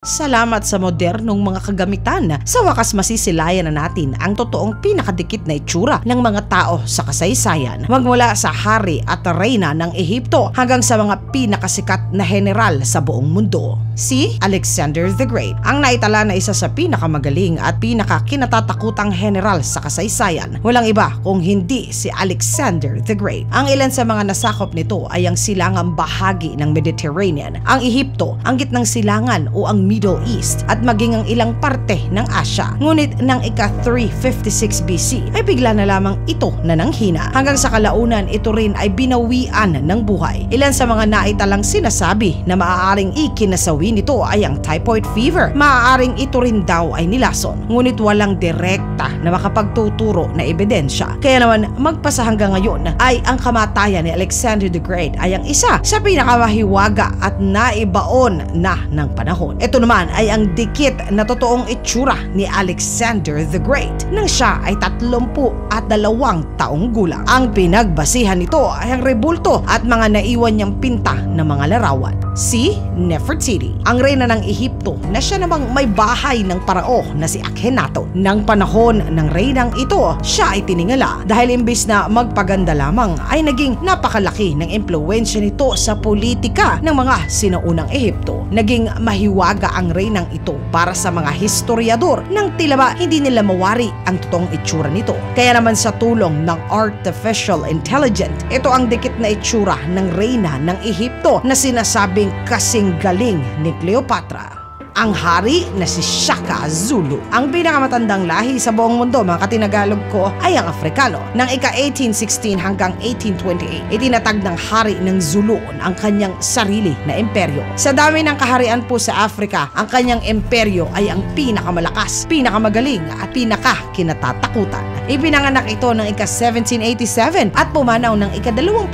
Salamat sa modernong mga kagamitan, sa wakas masisilayan na natin ang totoong pinakadikit na itsura ng mga tao sa kasaysayan. Magmula sa hari at reyna ng Ehipto hanggang sa mga pinakasikat na general sa buong mundo. Si Alexander the Great, ang naitala na isa sa pinakamagaling at pinakakinatatakutang general sa kasaysayan. Walang iba kung hindi si Alexander the Great. Ang ilan sa mga nasakop nito ay ang silangang bahagi ng Mediterranean, ang Ehipto, ang gitnang silangan o ang Middle East at maging ang ilang parte ng Asya. Ngunit ng ika-356 BC ay bigla na lamang ito na nanghina. Hanggang sa kalaunan ito rin ay binawian ng buhay. Ilan sa mga naitalang sinasabi na maaaring ikinasawi nito ay ang typhoid fever. Maaaring ito rin daw ay nilason. Ngunit walang direkta na makapagtuturo na ebidensya. Kaya naman magpasa hanggang ngayon ay ang kamatayan ni Alexander the Great ay ang isa sa pinakamahiwaga at naibaon na ng panahon. Ito naman ay ang dikit na totoong itsura ni Alexander the Great nang siya ay 32 taong gulang. Ang pinagbasihan nito ay ang rebulto at mga naiwan niyang pinta ng mga larawan. Si Nefertiti, ang reyna ng Ehipto na siya namang may bahay ng parao na si Akhenaton. Nang panahon ng reynang ito, siya ay tiningala dahil imbis na magpaganda lamang ay naging napakalaki ng impluwensya nito sa politika ng mga sinaunang Ehipto. Naging mahiwaga ang reynang ito para sa mga historiador nang tila ba hindi nila mawari ang totoong itsura nito. Kaya naman sa tulong ng artificial intelligence, ito ang dikit na itsura ng reyna ng Ehipto na sinasabing kasing galing ni Cleopatra. Ang hari na si Shaka Zulu. Ang pinakamatandang lahi sa buong mundo, mga katinagalog ko, ay ang Afrikano. Nang ika-1816 hanggang 1828, itinatag ng hari ng Zulu ang kanyang sarili na imperyo. Sa dami ng kaharian po sa Afrika, ang kanyang imperyo ay ang pinakamalakas, pinakamagaling at pinakakinatatakutan. Ipinanganak ito ng ika-1787 at pumanaw ng ika-22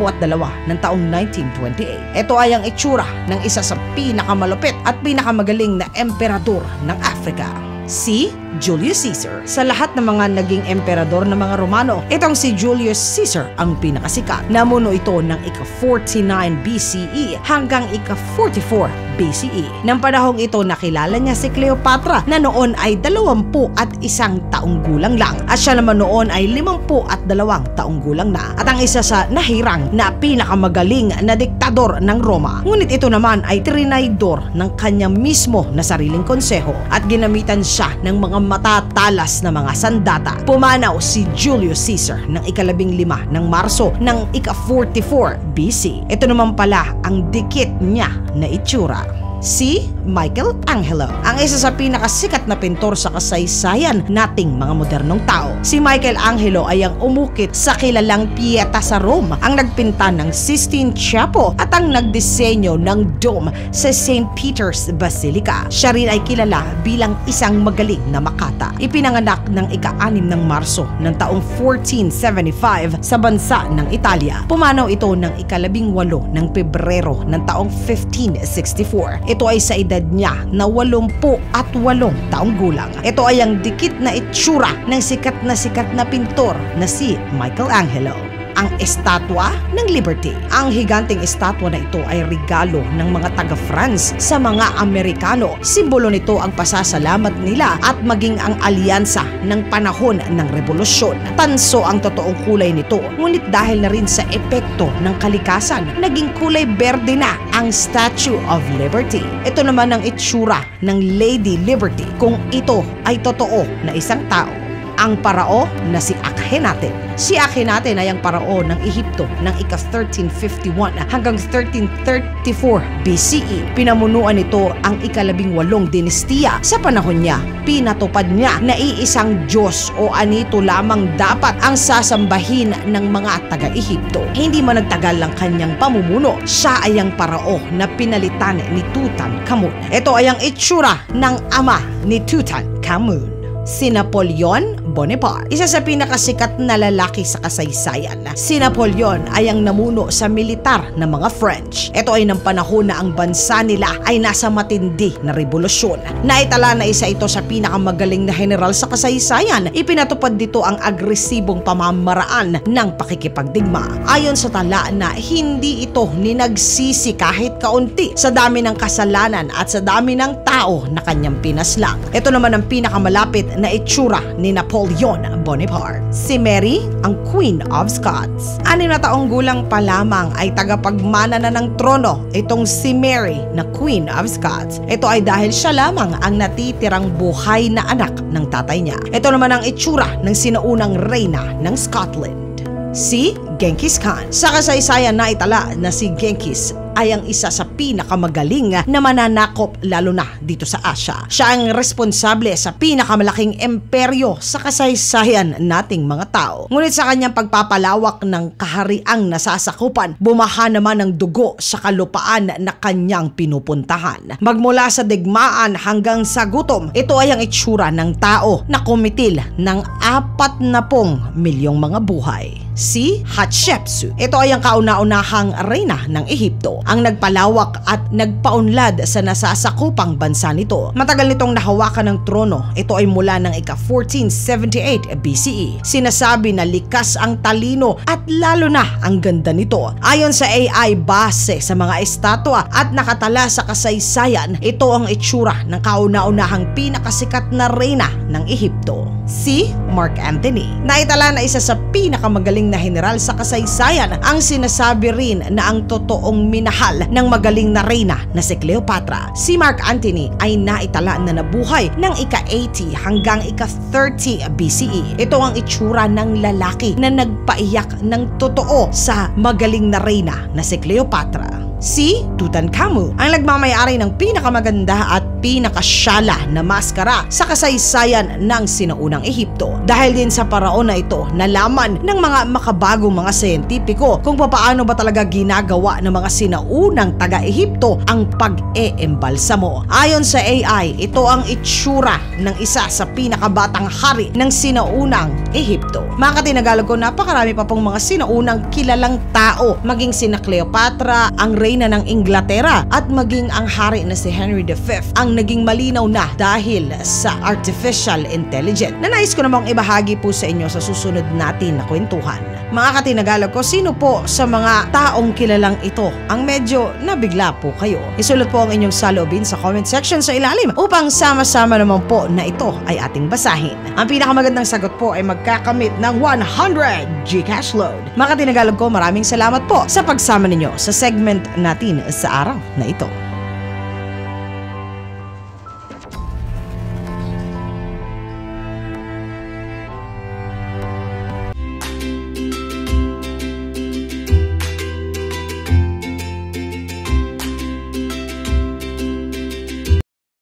ng taong 1928. Ito ay ang itsura ng isa sa pinakamalupit at pinakamagaling na emperador ng Afrika, si Julius Caesar. Sa lahat ng mga naging emperador ng mga Romano, itong si Julius Caesar ang pinakasikat. Namuno ito ng ika-49 BCE hanggang ika-44 BCE. Nang panahong ito nakilala niya si Cleopatra na noon ay 21 taong gulang lang at siya naman noon ay 52 taong gulang na at ang isa sa nahirang na pinakamagaling na diktador ng Roma. Ngunit ito naman ay trinaydor ng kanyang mismo na sariling konseho at ginamitan siya ng mga matatalas na mga sandata. Pumanaw si Julius Caesar ng ika-15 ng Marso ng ika-44 BC. Ito naman pala ang dikit niya na itsura. Si Michelangelo, ang isa sa pinakasikat na pintor sa kasaysayan nating mga modernong tao. Si Michelangelo ay ang umukit sa kilalang Pieta sa Rome, ang nagpinta ng Sistine Chapel at ang nagdisenyo ng dome sa St. Peter's Basilica. Siya rin ay kilala bilang isang magaling na makata. Ipinanganak ng ika-6 ng Marso ng taong 1475 sa bansa ng Italia. Pumanaw ito ng ika-18 ng Pebrero ng taong 1564. Ito ay sa edad niya na 88 taong gulang. Ito ay ang dikit na itsura ng sikat na pintor na si Michelangelo. Ang estatwa ng Liberty. Ang higanting estatwa na ito ay regalo ng mga taga-France sa mga Amerikano. Simbolo nito ang pasasalamat nila at maging ang alyansa ng panahon ng revolusyon. Tanso ang totoong kulay nito, ngunit dahil na rin sa epekto ng kalikasan, naging kulay berde na ang Statue of Liberty. Ito naman ang itsura ng Lady Liberty kung ito ay totoo na isang tao. Ang parao na si Akhenaten. Si Akhenaten ay ang parao ng Ehipto ng ika-1351 hanggang 1334 BCE. Pinamunuan nito ang ika-18 dinastiya. Sa panahon niya, pinatupad niya na iisang Diyos o anito lamang dapat ang sasambahin ng mga taga-Ehipto. Hindi man nagtagal ang kanyang pamumuno, siya ay ang parao na pinalitan ni Tutankhamun. Ito ay ang itsura ng ama ni Tutankhamun. si Napoleon Bonaparte. Isa sa pinakasikat na lalaki sa kasaysayan. Si Napoleon ay ang namuno sa militar ng mga French. Ito ay ng panahon na ang bansa nila ay nasa matindi na revolusyon. Naitala na isa ito sa pinakamagaling na general sa kasaysayan. Ipinatupad dito ang agresibong pamamaraan ng pakikipagdigma. Ayon sa tala na hindi ito ninagsisi kahit kaunti sa dami ng kasalanan at sa dami ng tao na kanyang pinaslang. Ito naman ang pinakamalapit na itsura ni Napoleon Bonaparte. Si Mary, ang Queen of Scots. 6 na taong gulang pa lamang ay tagapagmana na ng trono itong si Mary na Queen of Scots. Ito ay dahil siya lamang ang natitirang buhay na anak ng tatay niya. Ito naman ang itsura ng sinaunang reyna ng Scotland, si Genghis Khan. Sa kasaysayan na itala na si Genghis ay ang isa sa pinakamagaling na mananakop lalo na dito sa Asia. Siya ang responsable sa pinakamalaking imperyo sa kasaysayan nating mga tao. Ngunit sa kanyang pagpapalawak ng kahariang nasasakupan, bumaha naman ng dugo sa kalupaan na kanyang pinupuntahan. Magmula sa digmaan hanggang sa gutom, ito ay ang itsura ng tao na kumitil ng 40 milyong mga buhay. Si Hatshepsut. Ito ay ang kauna-unahang reyna ng Ehipto, ang nagpalawak at nagpaunlad sa nasasakupang bansa nito. Matagal nitong nahawakan ng trono. Ito ay mula ng ika-1478 BCE. Sinasabi na likas ang talino at lalo na ang ganda nito. Ayon sa AI base sa mga estatwa at nakatala sa kasaysayan, ito ang itsura ng kauna-unahang pinakasikat na reyna ng Ehipto, si Mark Antony. Naitala na isa sa pinakamagaling na general sa kasaysayan. Ang sinasabi rin na ang totoong minahal ng magaling na reyna na si Cleopatra. Si Mark Antony ay naitala na nabuhay ng ika-80 hanggang ika-30 BCE. Ito ang itsura ng lalaki na nagpaiyak ng totoo sa magaling na reyna na si Cleopatra, si Tutankhamun, ang nagmamayari ng pinakamaganda at pinakasyala na maskara sa kasaysayan ng sinaunang Ehipto. Dahil din sa paraon na ito, nalaman ng mga makabagong mga siyentipiko kung paano ba talaga ginagawa ng mga sinaunang taga-Ehipto ang pag-eembalsamo. Ayon sa AI, ito ang itsura ng isa sa pinakabatang hari ng sinaunang Ehipto. Mga katinagalog ko, napakarami pa pong mga sinaunang kilalang tao, maging sina Cleopatra, ang reyna ng Inglaterra, at maging ang hari na si Henry V, ang naging malinaw na dahil sa artificial intelligence, na nais ko namang ibahagi po sa inyo sa susunod natin na kwentuhan. Mga katinagalog ko, sino po sa mga taong kilalang ito ang medyo nabigla po kayo? Isulat po ang inyong saloobin sa comment section sa ilalim upang sama-sama naman po na ito ay ating basahin. Ang pinakamagandang sagot po ay magkakamit ng 100 Gcash load. Mga katinagalog ko, maraming salamat po sa pagsama ninyo sa segment natin sa araw na ito.